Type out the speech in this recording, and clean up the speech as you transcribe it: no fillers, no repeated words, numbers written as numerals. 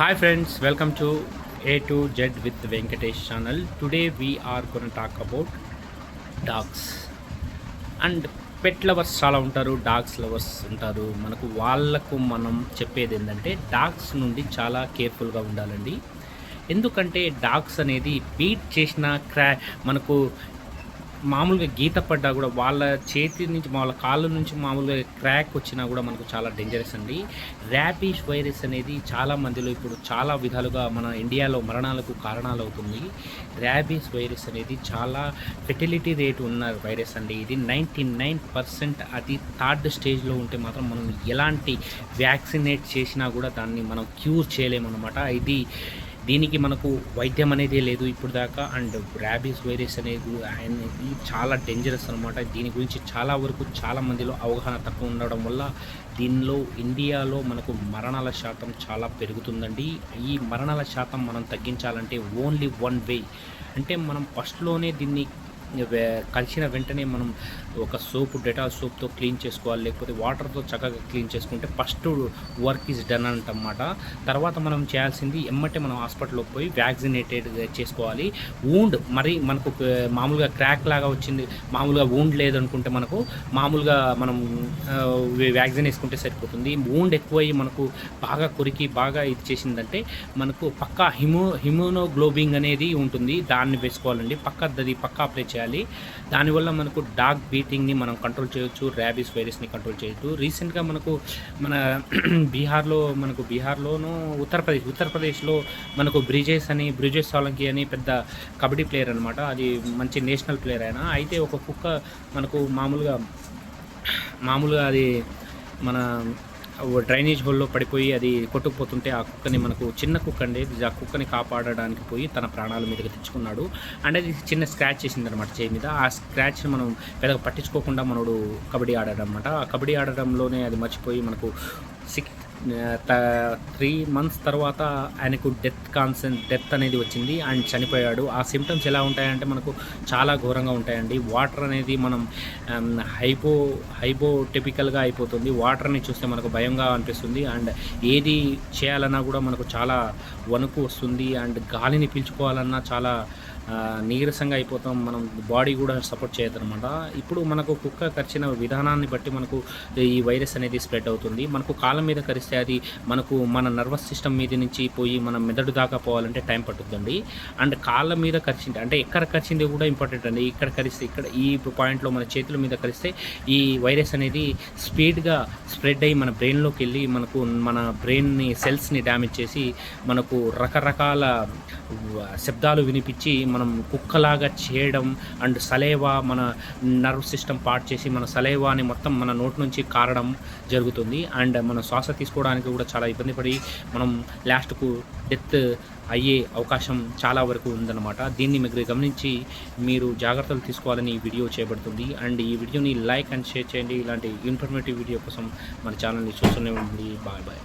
Hi friends, welcome to A to Z with Venkatesh channel. Today we are going to talk about dogs and pet lovers చాలా ఉంటారు, dogs lovers ఉంటారు. వాళ్ళకు మనం చెప్పేది ఏంటంటే dogs నుండి చాలా కేర్ఫుల్గా ఉండాలండి. ఎందుకంటే డాగ్స్ అనేది బీట్ చేసిన మనకు మామూలుగా గీత పడ్డా కూడా వాళ్ళ చేతి నుంచి వాళ్ళ కాళ్ళ నుంచి మామూలుగా క్రాక్ వచ్చినా కూడా మనకు చాలా డేంజరస్ అండి. ర్యాబీస్ వైరస్ అనేది చాలా మందిలో ఇప్పుడు చాలా విధాలుగా మన ఇండియాలో మరణాలకు కారణాలు అవుతుంది. ర్యాబీస్ వైరస్ అనేది చాలా ఫెర్టిలిటీ రేట్ ఉన్న వైరస్ అండి. ఇది 99% అది థర్డ్ స్టేజ్లో ఉంటే మాత్రం మనం ఎలాంటి వ్యాక్సినేట్ చేసినా కూడా దాన్ని మనం క్యూర్ చేయలేమన్నమాట. దీనికి మనకు వైద్యం అనేది లేదు ఇప్పుడు దాకా. అండ్ ర్యాబీస్ వైరస్ అనేది చాలా డేంజరస్ అనమాట. దీని గురించి చాలా వరకు చాలా మందిలో అవగాహన తక్కువ ఉండడం వల్ల ఇండియాలో మనకు మరణాల శాతం చాలా పెరుగుతుందండి. ఈ మరణాల శాతం మనం తగ్గించాలంటే ఓన్లీ వన్ వే, అంటే మనం ఫస్ట్లోనే దీన్ని కలిసిన వెంటనే మనం ఒక డెటాల్ సోప్తో క్లీన్ చేసుకోవాలి, లేకపోతే వాటర్తో చక్కగా క్లీన్ చేసుకుంటే ఫస్ట్ వర్క్ ఈజ్ డన్ అంటమాట. తర్వాత మనం చేయాల్సింది ఎమ్మటే మనం హాస్పిటల్లోకి పోయి వ్యాక్సినేటెడ్ చేసుకోవాలి. వూండ్ మరి మనకు మామూలుగా క్రాక్ లాగా వచ్చింది, మామూలుగా వూండ్ లేదనుకుంటే మనకు మామూలుగా మనం వ్యాక్సిన్ వేసుకుంటే సరిపోతుంది. వూండ్ ఎక్కువయ్యి మనకు బాగా కొరికి బాగా ఇది చేసిందంటే మనకు పక్కా హిమోనోగ్లోబిన్ అనేది ఉంటుంది, దాన్ని వేసుకోవాలండి. పక్కా అప్లై చేయాలి. దానివల్ల మనకు డాగ్ బీటింగ్ని మనం కంట్రోల్ చేయొచ్చు, ర్యాబీస్ వైరస్ని కంట్రోల్ చేయొచ్చు. రీసెంట్గా మన బీహార్లోనూ ఉత్తరప్రదేశ్లో మనకు బ్రిజేష్ సాలంకి అని పెద్ద కబడ్డీ ప్లేయర్ అనమాట. అది మంచి నేషనల్ ప్లేయర్ అయినా. అయితే ఒక కుక్క మనకు మామూలుగా అది మన డ్రైనేజ్ హోల్లో పడిపోయి అది కొట్టుకుపోతుంటే ఆ కుక్కని మనకు చిన్న కుక్క అండి, ఆ కుక్కని కాపాడడానికి పోయి తన ప్రాణాల మీదకి తెచ్చుకున్నాడు. అండ్ అది చిన్న స్క్రాచ్ చేసిందనమాట చేయి మీద. ఆ స్క్రాచ్ని మనం పెద్దగా పట్టించుకోకుండా కబడ్డీ ఆడాడనమాట. ఆ కబడ్డీ ఆడడంలోనే అది మర్చిపోయి మనకు 3 months తర్వాత ఆయనకు డెత్ అనేది వచ్చింది అండ్ చనిపోయాడు. ఆ సిమ్టమ్స్ ఎలా ఉంటాయంటే మనకు చాలా ఘోరంగా ఉంటాయండి. వాటర్ అనేది మనం హైపోటెపికల్గా అయిపోతుంది. వాటర్ని చూస్తే మనకు భయంగా అనిపిస్తుంది. అండ్ ఏది చేయాలన్నా కూడా మనకు చాలా వణుకు వస్తుంది. అండ్ గాలిని పీల్చుకోవాలన్నా చాలా నీరసంగా అయిపోతాం. మనం బాడీ కూడా సపోర్ట్ చేయదనమాట. ఇప్పుడు మనకు కుక్క కరిచిన విధానాన్ని బట్టి మనకు ఈ వైరస్ అనేది స్ప్రెడ్ అవుతుంది. మనకు కాళ్ళ మీద కరిస్తే అది మన నర్వస్ సిస్టమ్ మీద నుంచి పోయి మన మెదడు దాకా పోవాలంటే టైం పట్టుద్దండి. అండ్ కాళ్ళ మీద కరిచింది అంటే ఎక్కడ కరిచింది కూడా ఇంపార్టెంట్ అండి. ఇక్కడ ఈ పాయింట్లో మన చేతుల మీద కరిస్తే ఈ వైరస్ అనేది స్పీడ్గా స్ప్రెడ్ అయ్యి మన బ్రెయిన్లోకి వెళ్ళి మన బ్రెయిన్ని సెల్స్ని డ్యామేజ్ చేసి మనకు రకరకాల శబ్దాలు వినిపించి మనం కుక్కలాగా చేయడం అండ్ సలేవా మన నర్వ్ సిస్టమ్ పార్ట్ చేసి మన సలేవాని మొత్తం మన నోటి నుంచి కారడం జరుగుతుంది. అండ్ మన శ్వాస తీసుకోవడానికి కూడా చాలా ఇబ్బంది పడి మనం లాస్ట్కు డెత్ అయ్యే అవకాశం చాలా వరకు ఉందన్నమాట. దీన్ని మీరు గమనించి మీరు జాగ్రత్తలు తీసుకోవాలని ఈ వీడియో చేయబడుతుంది. అండ్ ఈ వీడియోని లైక్ అండ్ షేర్ చేయండి. ఇలాంటి ఇన్ఫర్మేటివ్ వీడియో కోసం మన ఛానల్ని చూస్తూనే ఉండండి. బాయ్.